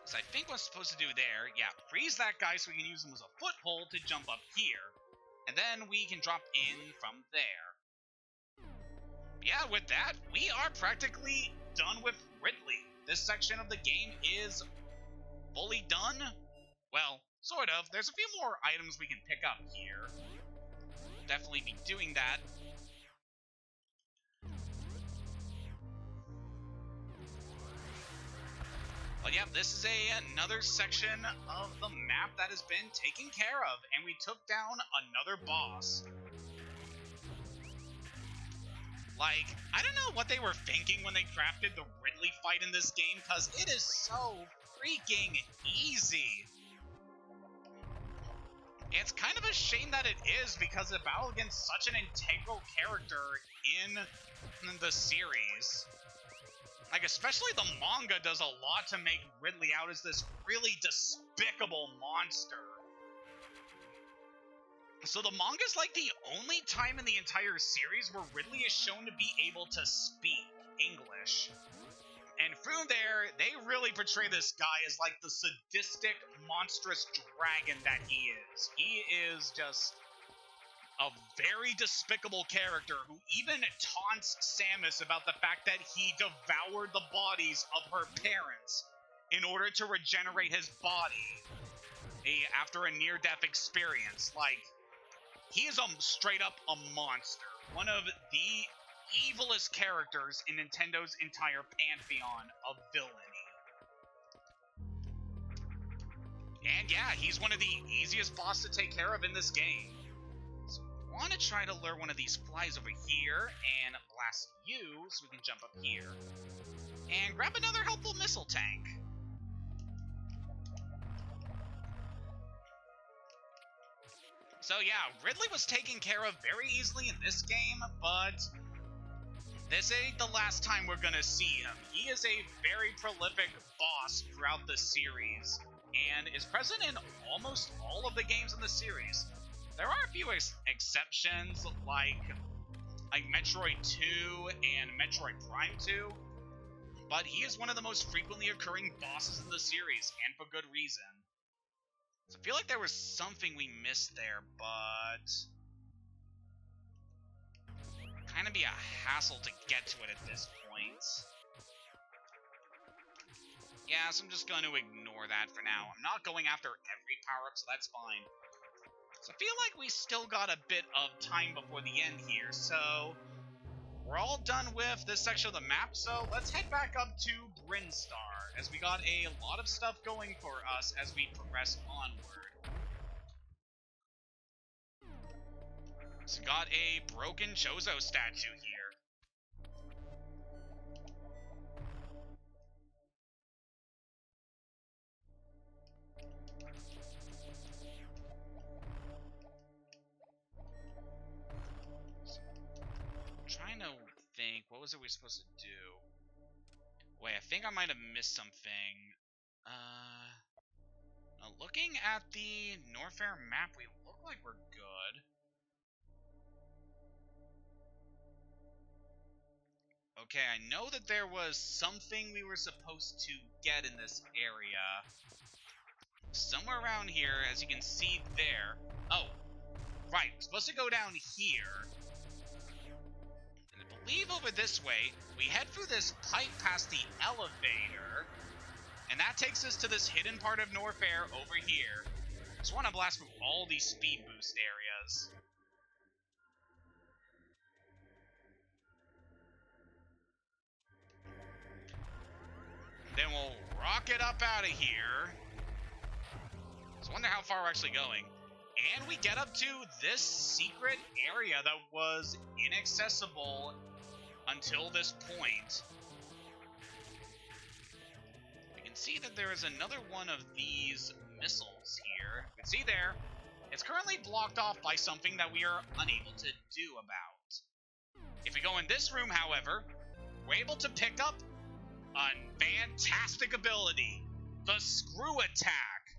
So I think what's supposed to do there, yeah, freeze that guy so we can use him as a foothold to jump up here. And then we can drop in from there. Yeah, with that, we are practically done with Ridley. This section of the game is fully done. Well, sort of. There's a few more items we can pick up here. Definitely be doing that. But yeah, this is another section of the map that has been taken care of, and we took down another boss. Like, I don't know what they were thinking when they crafted the Ridley fight in this game, because it is so freaking easy. It's kind of a shame that it is, because it battled against such an integral character in the series. Like, especially the manga does a lot to make Ridley out as this really despicable monster. So the manga's like the only time in the entire series where Ridley is shown to be able to speak English. And through there, they really portray this guy as like the sadistic, monstrous dragon that he is. He is just a very despicable character who even taunts Samus about the fact that he devoured the bodies of her parents in order to regenerate his body after a near-death experience. Like, he is straight up a monster. One of the evilest characters in Nintendo's entire pantheon of villainy. And yeah, he's one of the easiest bosses to take care of in this game. So I want to try to lure one of these flies over here and blast you so we can jump up here. And grab another helpful missile tank. So yeah, Ridley was taken care of very easily in this game, but this ain't the last time we're gonna see him. He is a very prolific boss throughout the series, and is present in almost all of the games in the series. There are a few exceptions, like Metroid 2 and Metroid Prime 2, but he is one of the most frequently occurring bosses in the series, and for good reason. So I feel like there was something we missed there, but kind of be a hassle to get to it at this point. Yeah, so I'm just going to ignore that for now. I'm not going after every power-up, so that's fine. So I feel like we still got a bit of time before the end here, so we're all done with this section of the map, so let's head back up to Brinstar, as we got a lot of stuff going for us as we progress onward. So we got a broken Chozo statue here. Trying to think, what was it we were supposed to do? Wait, I think I might have missed something. Looking at the Norfair map, we look like we're good. Okay, I know that there was something we were supposed to get in this area. Somewhere around here, as you can see there. Oh, right, we're supposed to go down here. Leave over this way, we head through this pipe past the elevator, and that takes us to this hidden part of Norfair over here. Just want to blast through all these speed boost areas. Then we'll rocket up out of here. Just wonder how far we're actually going. And we get up to this secret area that was inaccessible until this point. You can see that there is another one of these missiles here. You can see there, it's currently blocked off by something that we are unable to do about. If we go in this room, however, we're able to pick up a fantastic ability. The screw attack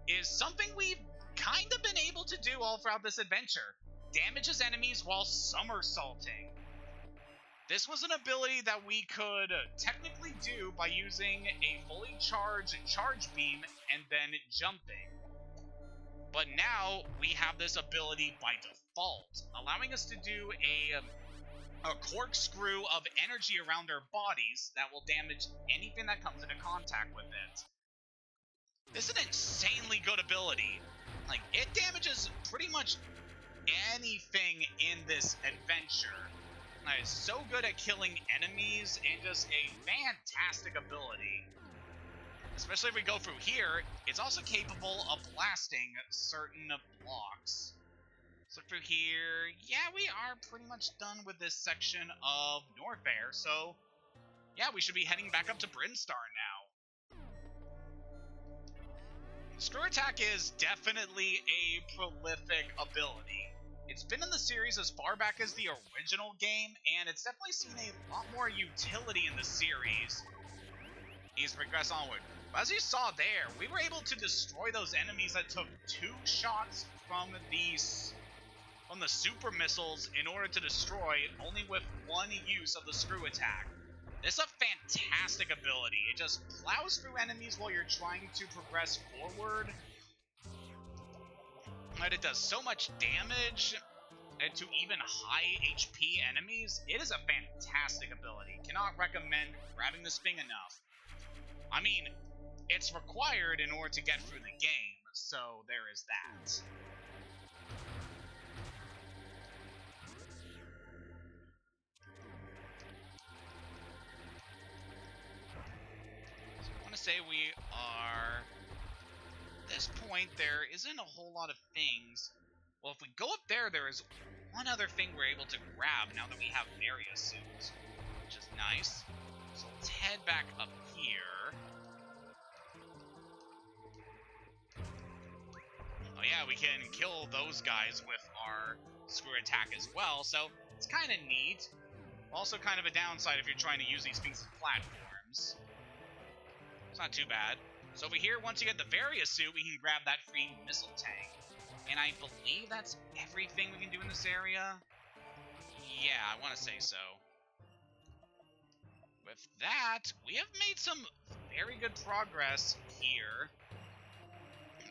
is something we've kind of been able to do all throughout this adventure. Damages enemies while somersaulting. This was an ability that we could technically do by using a fully charged charge beam and then jumping. But now we have this ability by default, allowing us to do a corkscrew of energy around our bodies that will damage anything that comes into contact with it. This is an insanely good ability. Like, it damages pretty much anything in this adventure. It's so good at killing enemies and just a fantastic ability. Especially if we go through here, it's also capable of blasting certain blocks. Let's look through here. Yeah, we are pretty much done with this section of Norfair, so yeah, we should be heading back up to Brinstar now. Screw Attack is definitely a prolific ability. It's been in the series as far back as the original game, and it's definitely seen a lot more utility in the series as we progress onward. But as you saw there, we were able to destroy those enemies that took 2 shots from the super missiles in order to destroy only with 1 use of the Screw Attack. This is a fantastic ability. It just plows through enemies while you're trying to progress forward. But it does so much damage to even high HP enemies. It is a fantastic ability. Cannot recommend grabbing this thing enough. I mean, it's required in order to get through the game, so there is that. So I want to say we are... At this point, there isn't a whole lot of things. Well, if we go up there, there is one other thing we're able to grab now that we have various suits, which is nice. So let's head back up here. Oh yeah, we can kill those guys with our Screw Attack as well, so it's kind of neat. Also kind of a downside if you're trying to use these things as platforms. It's not too bad. So over here, once you get the Various suit, we can grab that free missile tank. And I believe that's everything we can do in this area. Yeah, I want to say so. With with that, we have made some very good progress here,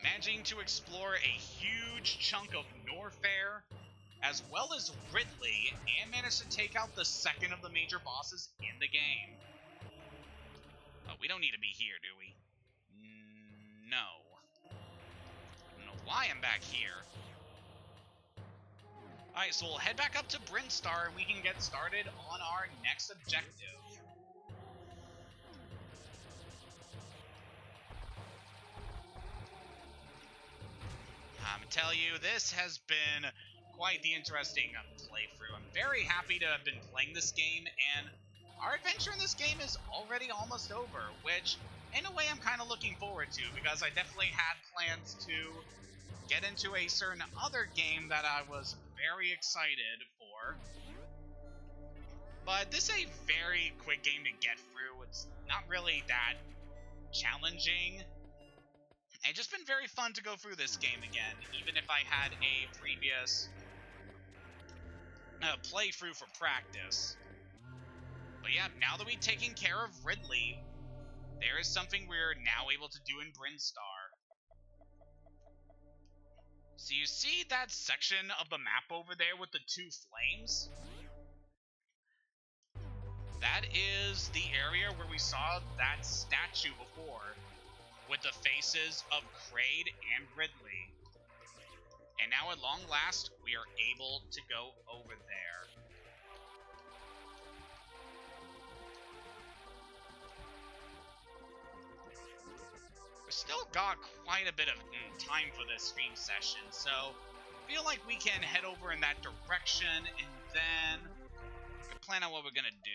managing to explore a huge chunk of Norfair, as well as Ridley, and managed to take out the second of the major bosses in the game. Oh, we don't need to be here, do we? No. I don't know why I'm back here. Alright, so we'll head back up to Brinstar and we can get started on our next objective. I'm gonna tell you, this has been quite the interesting playthrough. I'm very happy to have been playing this game, and our adventure in this game is already almost over, which in a way I'm kind of looking forward to, because I definitely had plans to get into a certain other game that I was very excited for. But this is a very quick game to get through. It's not really that challenging. It's just been very fun to go through this game again, even if I had a previous playthrough for practice. But yeah, now that we've taken care of Ridley, there is something we're now able to do in Brinstar. So you see that section of the map over there with the two flames? That is the area where we saw that statue before, with the faces of Kraid and Ridley. And now at long last, we are able to go over there. We've still got quite a bit of time for this stream session, so I feel like we can head over in that direction and then plan out what we're gonna do.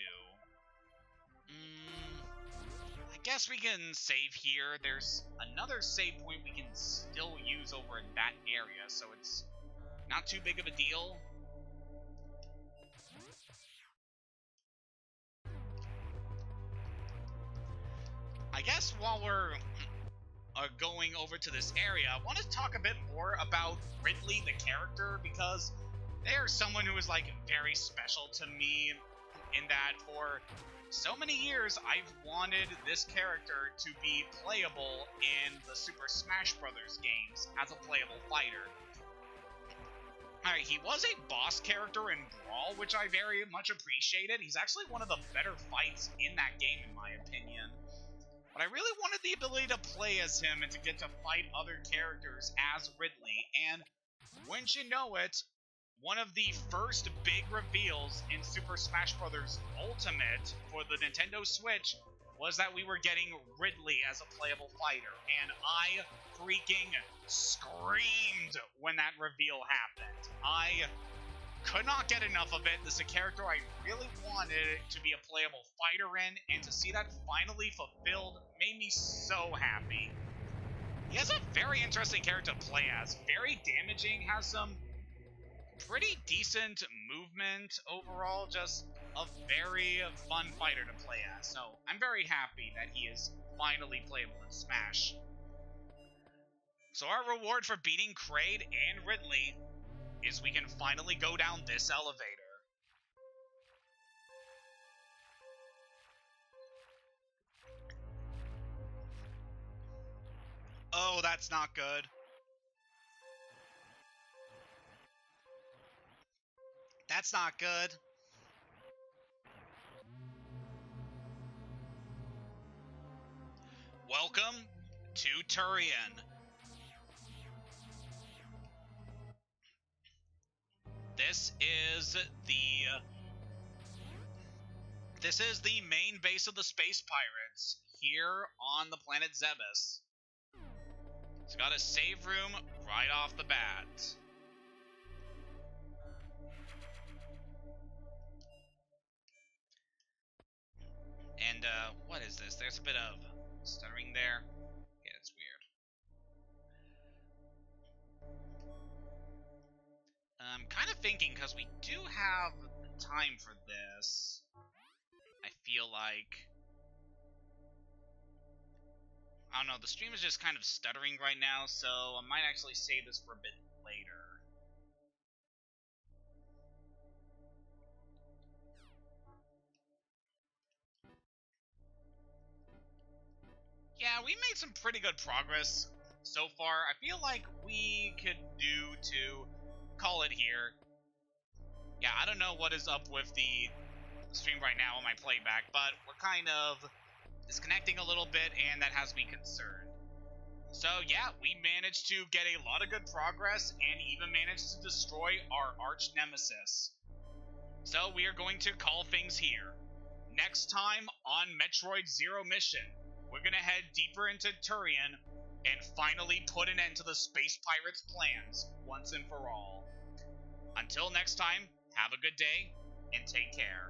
I guess we can save here. There's another save point we can still use over in that area, so it's not too big of a deal. I guess while we're going over to this area, I want to talk a bit more about Ridley, the character, because they're someone who is like very special to me, in that for so many years I've wanted this character to be playable in the Super Smash Bros. Games as a playable fighter. Alright, he was a boss character in Brawl, which I very much appreciated. He's actually one of the better fights in that game, in my opinion. But I really wanted the ability to play as him and to get to fight other characters as Ridley. And wouldn't you know it, one of the first big reveals in Super Smash Bros. Ultimate for the Nintendo Switch was that we were getting Ridley as a playable fighter. And I freaking screamed when that reveal happened. I could not get enough of it. This is a character I really wanted to be a playable fighter in, and to see that finally fulfilled made me so happy. He has a very interesting character to play as. Very damaging, has some pretty decent movement overall, just a very fun fighter to play as. So I'm very happy that he is finally playable in Smash. So our reward for beating Kraid and Ridley is we can finally go down this elevator. Oh, that's not good. That's not good. Welcome to Turian. This is the main base of the space pirates here on the planet Zebes. It's got a save room right off the bat. And what is this? There's a bit of stuttering there. Yeah, it's weird. I'm kind of thinking, because we do have time for this, I feel like, I don't know, the stream is just kind of stuttering right now, so I might actually save this for a bit later. Yeah, we made some pretty good progress so far. I feel like we could do to call it here. Yeah, I don't know what is up with the stream right now on my playback, but we're kind of disconnecting a little bit, and that has me concerned. So yeah, we managed to get a lot of good progress and even managed to destroy our arch nemesis. So we are going to call things here. Next time on Metroid Zero Mission, we're going to head deeper into Turian and finally put an end to the Space Pirates' plans once and for all. Until next time, have a good day and take care.